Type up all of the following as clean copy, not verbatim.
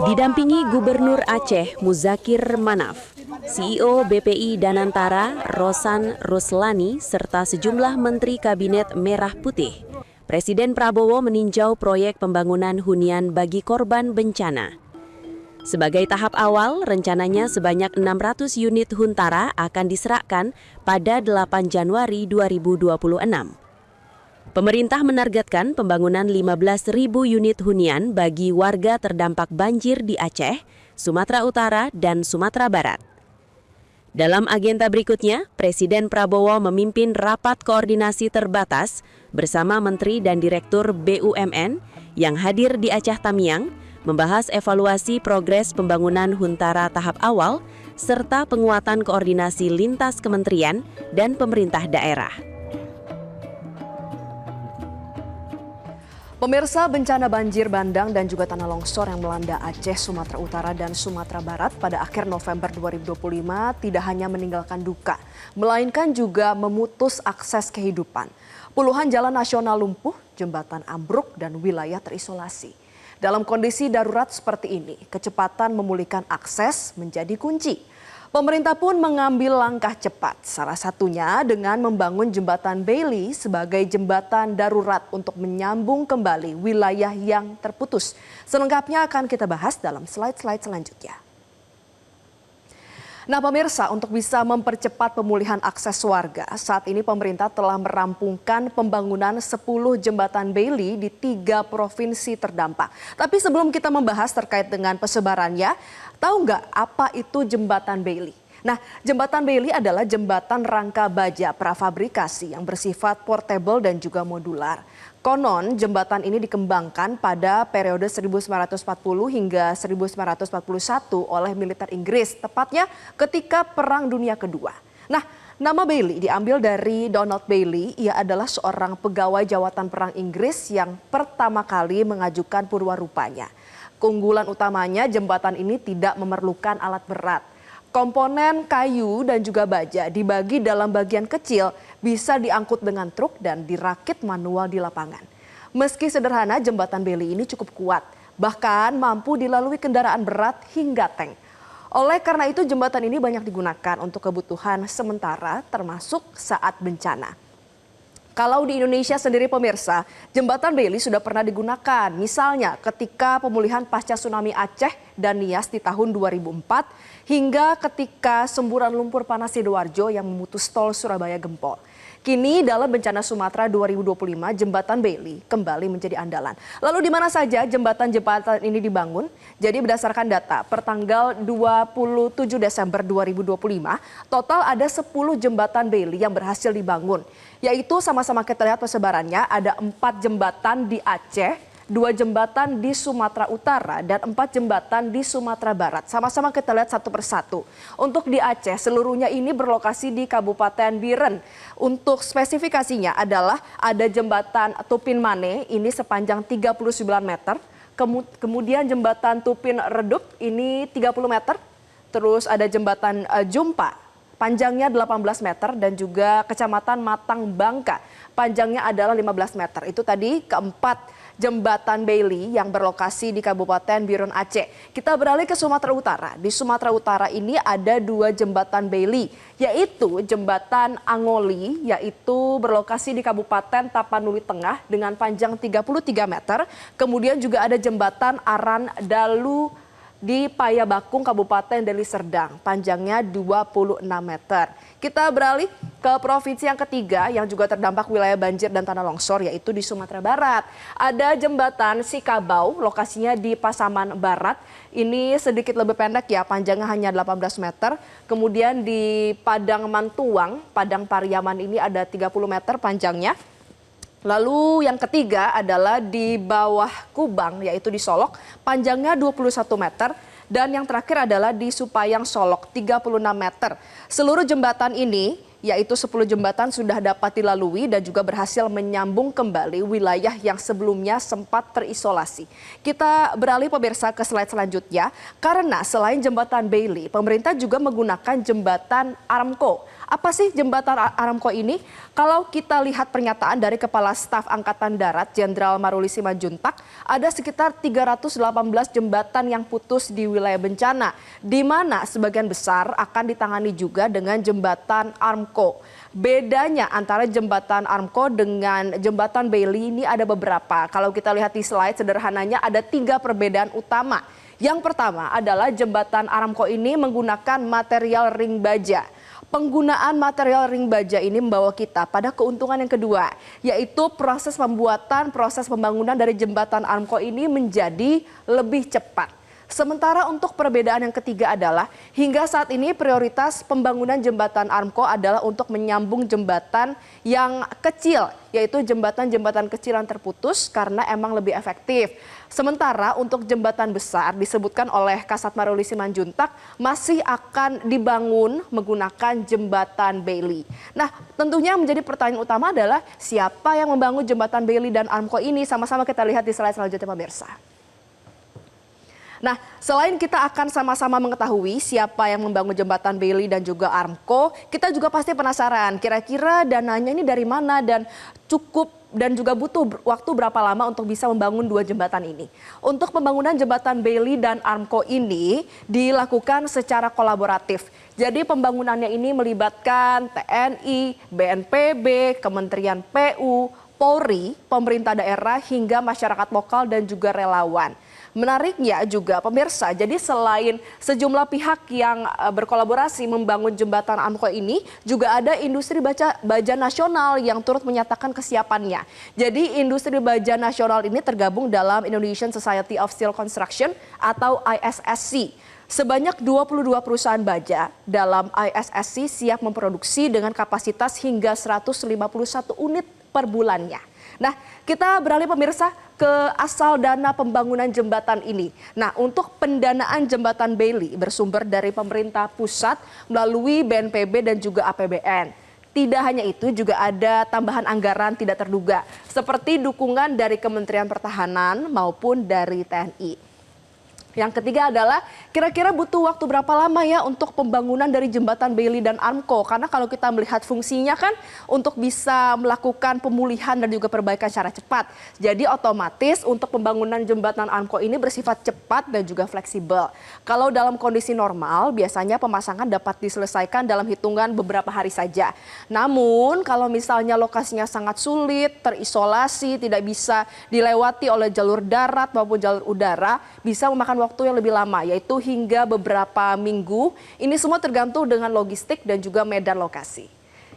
Didampingi Gubernur Aceh Muzakir Manaf, CEO BPI Danantara Rosan Ruslani serta sejumlah menteri Kabinet Merah Putih, Presiden Prabowo meninjau proyek pembangunan hunian bagi korban bencana. Sebagai tahap awal, rencananya sebanyak 600 unit Huntara akan diserahkan pada 8 Januari 2026. Pemerintah menargetkan pembangunan 15.000 unit hunian bagi warga terdampak banjir di Aceh, Sumatera Utara, dan Sumatera Barat. Dalam agenda berikutnya, Presiden Prabowo memimpin rapat koordinasi terbatas bersama Menteri dan Direktur BUMN yang hadir di Aceh Tamiang, membahas evaluasi progres pembangunan Huntara tahap awal, serta penguatan koordinasi lintas kementerian dan pemerintah daerah. Pemirsa, bencana banjir bandang dan juga tanah longsor yang melanda Aceh, Sumatera Utara, dan Sumatera Barat pada akhir November 2025 tidak hanya meninggalkan duka, melainkan juga memutus akses kehidupan. Puluhan jalan nasional lumpuh, jembatan ambruk, dan wilayah terisolasi. Dalam kondisi darurat seperti ini, kecepatan memulihkan akses menjadi kunci. Pemerintah pun mengambil langkah cepat, salah satunya dengan membangun jembatan Bailey sebagai jembatan darurat untuk menyambung kembali wilayah yang terputus. Selengkapnya akan kita bahas dalam slide-slide selanjutnya. Nah pemirsa, untuk bisa mempercepat pemulihan akses warga, saat ini pemerintah telah merampungkan pembangunan 10 jembatan Bailey di 3 provinsi terdampak. Tapi sebelum kita membahas terkait dengan persebarannya, tahu nggak apa itu jembatan Bailey? Nah, jembatan Bailey adalah jembatan rangka baja prafabrikasi yang bersifat portable dan juga modular. Konon, jembatan ini dikembangkan pada periode 1940 hingga 1941 oleh militer Inggris, tepatnya ketika Perang Dunia Kedua. Nah, nama Bailey diambil dari Donald Bailey. Ia adalah seorang pegawai jawatan perang Inggris yang pertama kali mengajukan purwarupanya. Keunggulan utamanya, jembatan ini tidak memerlukan alat berat. Komponen kayu dan juga baja dibagi dalam bagian kecil, bisa diangkut dengan truk dan dirakit manual di lapangan. Meski sederhana, jembatan Bailey ini cukup kuat, bahkan mampu dilalui kendaraan berat hingga tank. Oleh karena itu, jembatan ini banyak digunakan untuk kebutuhan sementara, termasuk saat bencana. Kalau di Indonesia sendiri pemirsa, jembatan Bailey sudah pernah digunakan. Misalnya ketika pemulihan pasca tsunami Aceh dan Nias di tahun 2004 hingga ketika semburan lumpur panas Sidoarjo yang memutus tol Surabaya Gempol. Kini dalam bencana Sumatera 2025, jembatan Bailey kembali menjadi andalan. Lalu di mana saja jembatan-jembatan ini dibangun? Jadi berdasarkan data per tanggal 27 Desember 2025, total ada 10 jembatan Bailey yang berhasil dibangun. Yaitu sama-sama kita lihat persebarannya, ada 4 jembatan di Aceh, 2 jembatan di Sumatera Utara, dan 4 jembatan di Sumatera Barat. Sama-sama kita lihat satu persatu. Untuk di Aceh, seluruhnya ini berlokasi di Kabupaten Biren. Untuk spesifikasinya adalah ada jembatan Tupin Mane, ini sepanjang 39 meter. Kemudian jembatan Tupin Redup, ini 30 meter. Terus ada jembatan Jumpa, panjangnya 18 meter, dan juga Kecamatan Matang Bangka, panjangnya adalah 15 meter. Itu tadi keempat jembatan Bailey yang berlokasi di Kabupaten Biren Aceh. Kita beralih ke Sumatera Utara. Di Sumatera Utara ini ada 2 jembatan Bailey, yaitu jembatan Angoli, yaitu berlokasi di Kabupaten Tapanuli Tengah dengan panjang 33 meter. Kemudian juga ada jembatan Aran Dalu di Payabakung, Kabupaten Deli Serdang, panjangnya 26 meter. Kita beralih ke provinsi yang ketiga yang juga terdampak wilayah banjir dan tanah longsor, yaitu di Sumatera Barat. Ada jembatan Sikabau, lokasinya di Pasaman Barat. Ini sedikit lebih pendek ya, panjangnya hanya 18 meter. Kemudian di Padang Mantuang, Padang Pariaman ini ada 30 meter panjangnya. Lalu yang ketiga adalah di bawah Kubang, yaitu di Solok, panjangnya 21 meter. Dan yang terakhir adalah di Supayang Solok, 36 meter. Seluruh jembatan ini, yaitu 10 jembatan sudah dapat dilalui dan juga berhasil menyambung kembali wilayah yang sebelumnya sempat terisolasi. Kita beralih pemirsa ke slide selanjutnya, karena selain jembatan Bailey, pemerintah juga menggunakan jembatan Aramco. Apa sih jembatan Aramco ini? Kalau kita lihat pernyataan dari Kepala Staf Angkatan Darat Jenderal Maruli Simanjuntak, ada sekitar 318 jembatan yang putus di wilayah bencana, di mana sebagian besar akan ditangani juga dengan jembatan Aramco. Bedanya antara jembatan Aramco dengan jembatan Bailey ini ada beberapa. Kalau kita lihat di slide sederhananya ada 3 perbedaan utama. Yang pertama adalah jembatan Aramco ini menggunakan material ring baja. Penggunaan material ring baja ini membawa kita pada keuntungan yang kedua, yaitu proses pembangunan dari jembatan Aramco ini menjadi lebih cepat. Sementara untuk perbedaan yang ketiga adalah hingga saat ini prioritas pembangunan jembatan Aramco adalah untuk menyambung jembatan yang kecil, yaitu jembatan-jembatan kecil yang terputus karena emang lebih efektif. Sementara untuk jembatan besar disebutkan oleh Kasat Maruli Simanjuntak masih akan dibangun menggunakan jembatan Bailey. Nah, tentunya menjadi pertanyaan utama adalah siapa yang membangun jembatan Bailey dan Aramco ini? Sama-sama kita lihat di slide selanjutnya pemirsa. Nah, selain kita akan sama-sama mengetahui siapa yang membangun jembatan Bailey dan juga Aramco, kita juga pasti penasaran kira-kira dananya ini dari mana dan cukup dan juga butuh waktu berapa lama untuk bisa membangun 2 jembatan ini. Untuk pembangunan jembatan Bailey dan Aramco ini dilakukan secara kolaboratif. Jadi pembangunannya ini melibatkan TNI, BNPB, Kementerian PU, Polri, pemerintah daerah hingga masyarakat lokal dan juga relawan. Menariknya juga pemirsa, jadi selain sejumlah pihak yang berkolaborasi membangun jembatan Aramco ini, juga ada industri baja nasional yang turut menyatakan kesiapannya. Jadi industri baja nasional ini tergabung dalam Indonesian Society of Steel Construction atau ISSC. Sebanyak 22 perusahaan baja dalam ISSC siap memproduksi dengan kapasitas hingga 151 unit per bulannya. Nah, kita beralih pemirsa ke asal dana pembangunan jembatan ini. Nah, untuk pendanaan jembatan Bailey bersumber dari pemerintah pusat melalui BNPB dan juga APBN. Tidak hanya itu, juga ada tambahan anggaran tidak terduga, seperti dukungan dari Kementerian Pertahanan maupun dari TNI. Yang ketiga adalah kira-kira butuh waktu berapa lama ya untuk pembangunan dari jembatan Bailey dan Aramco. Karena kalau kita melihat fungsinya kan untuk bisa melakukan pemulihan dan juga perbaikan secara cepat. Jadi otomatis untuk pembangunan jembatan Aramco ini bersifat cepat dan juga fleksibel. Kalau dalam kondisi normal biasanya pemasangan dapat diselesaikan dalam hitungan beberapa hari saja. Namun kalau misalnya lokasinya sangat sulit, terisolasi, tidak bisa dilewati oleh jalur darat maupun jalur udara, bisa memakan waktu yang lebih lama, yaitu hingga beberapa minggu. Ini semua tergantung dengan logistik dan juga medan lokasi.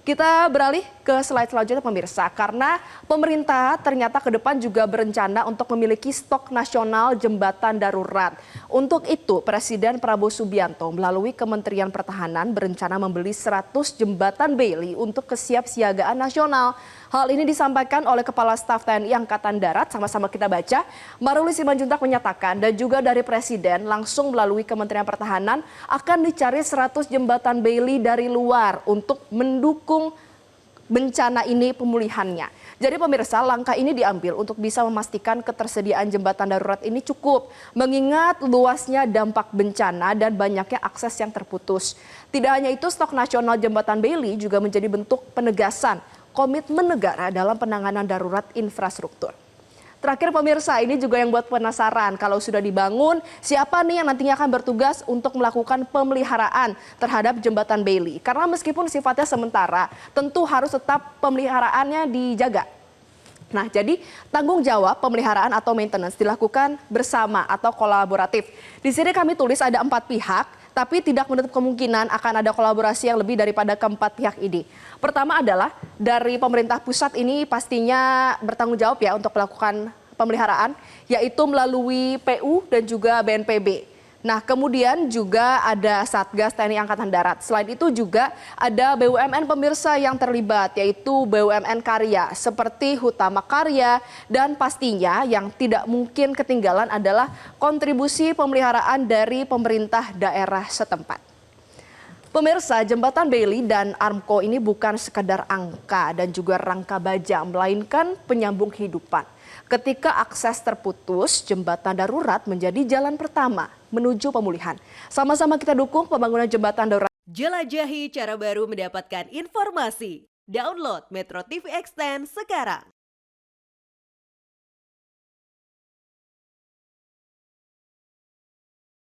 Kita beralih ke slide selanjutnya pemirsa, karena pemerintah ternyata ke depan juga berencana untuk memiliki stok nasional jembatan darurat. Untuk itu Presiden Prabowo Subianto melalui Kementerian Pertahanan berencana membeli 100 jembatan Bailey untuk kesiapsiagaan nasional. Hal ini disampaikan oleh Kepala Staf TNI Angkatan Darat, sama-sama kita baca. Maruli Simanjuntak menyatakan dan juga dari Presiden langsung melalui Kementerian Pertahanan akan dicari 100 jembatan Bailey dari luar untuk mendukung bencana ini pemulihannya. Jadi pemirsa, langkah ini diambil untuk bisa memastikan ketersediaan jembatan darurat ini cukup, mengingat luasnya dampak bencana dan banyaknya akses yang terputus. Tidak hanya itu, stok nasional jembatan Bailey juga menjadi bentuk penegasan komitmen negara dalam penanganan darurat infrastruktur. Terakhir pemirsa, ini juga yang buat penasaran, kalau sudah dibangun, siapa nih yang nantinya akan bertugas untuk melakukan pemeliharaan terhadap jembatan Bailey? Karena meskipun sifatnya sementara, tentu harus tetap pemeliharaannya dijaga. Nah, jadi tanggung jawab pemeliharaan atau maintenance dilakukan bersama atau kolaboratif. Di sini kami tulis ada 4 pihak, tapi tidak menutup kemungkinan akan ada kolaborasi yang lebih daripada keempat pihak ini. Pertama adalah dari pemerintah pusat ini pastinya bertanggung jawab ya untuk melakukan pemeliharaan, yaitu melalui PU dan juga BNPB. Nah, kemudian juga ada Satgas TNI Angkatan Darat. Selain itu juga ada BUMN pemirsa yang terlibat, yaitu BUMN Karya seperti Hutama Karya, dan pastinya yang tidak mungkin ketinggalan adalah kontribusi pemeliharaan dari pemerintah daerah setempat. Pemirsa, jembatan Bailey dan Aramco ini bukan sekadar angka dan juga rangka baja, melainkan penyambung kehidupan. Ketika akses terputus, jembatan darurat menjadi jalan pertama menuju pemulihan. Sama-sama kita dukung pembangunan jembatan darurat. Jelajahi cara baru mendapatkan informasi. Download Metro TV Extend sekarang.